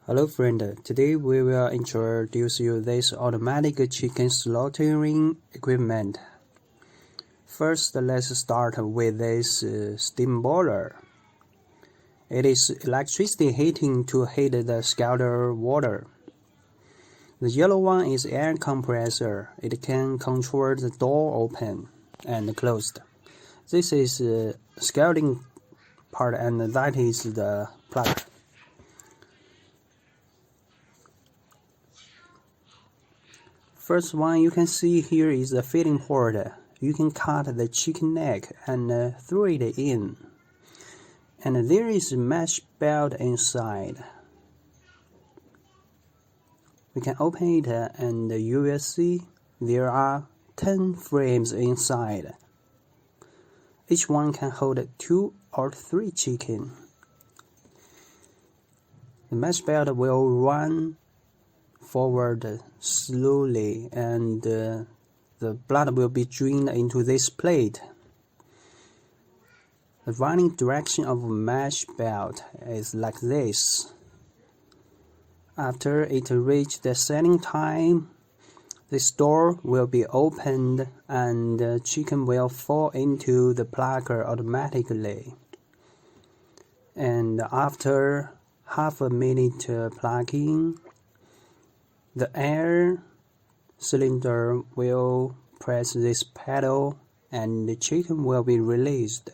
Hello friend, today we will introduce you this automatic chicken slaughtering equipment. First, let's start with this steam boiler. It is electricity heating to heat the scalded water. The yellow one is air compressor. It can control the door open and closed. This is scalding part, and that is the plucker. First one you can see here is the filling port. You can cut the chicken neck and throw it in. And there is a mesh belt inside. We can open it and you will see there are 10 frames inside. Each one can hold 2 or 3 chicken. The mesh belt will run forward slowly and the blood will be drained into this plate. The running direction of a mesh belt is like this. After it reaches the setting time, this door will be opened and the chicken will fall into the plucker automatically. And after half a minute plucking, the air cylinder will press this pedal and the chicken will be released.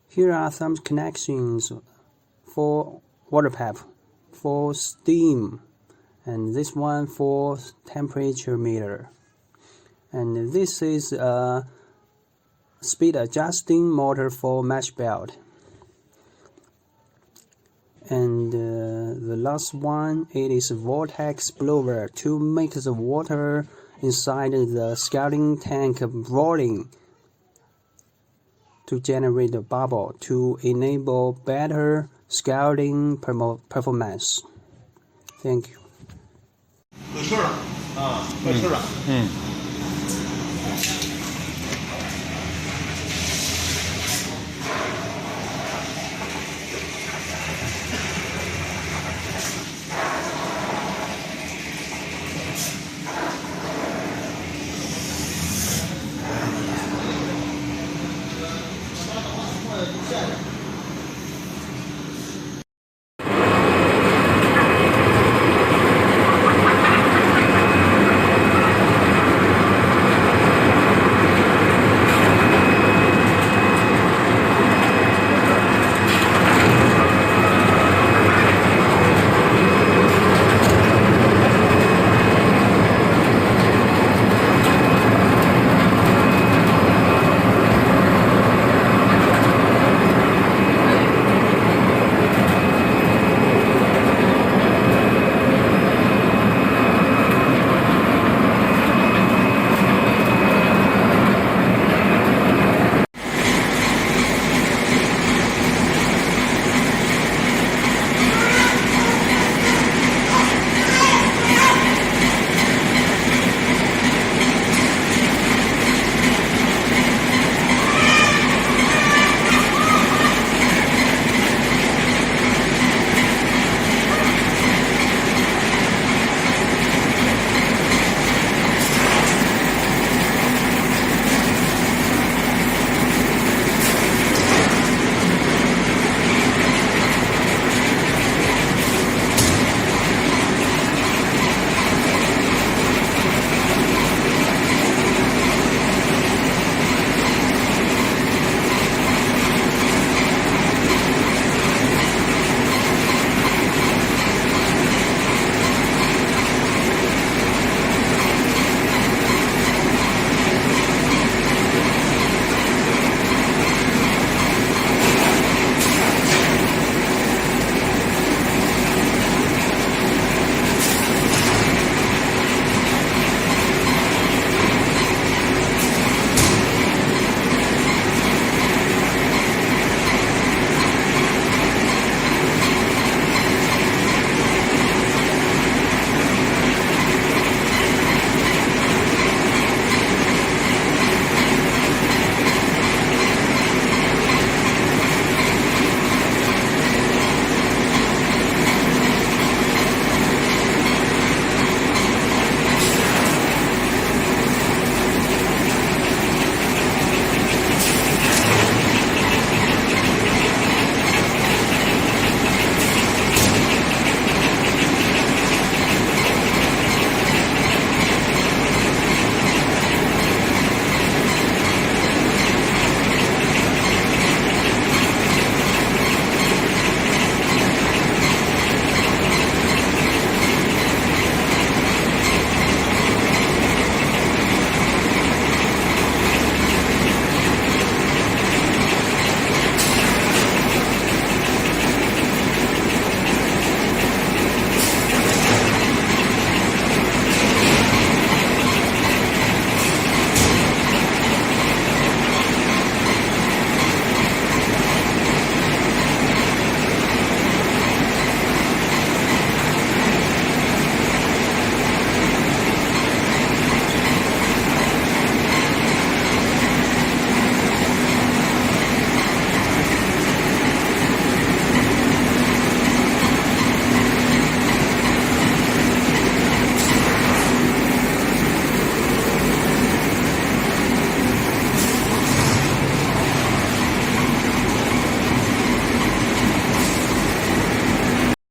Here are some connections for water pipe, for steam, and this one for temperature meter. And this is a speed adjusting motor for mesh belt. And the last one, it is a vortex blower to make the water inside the scalding tank rolling to generate a bubble to enable better scalding performance. Thank you. 有气儿了啊，快气儿了。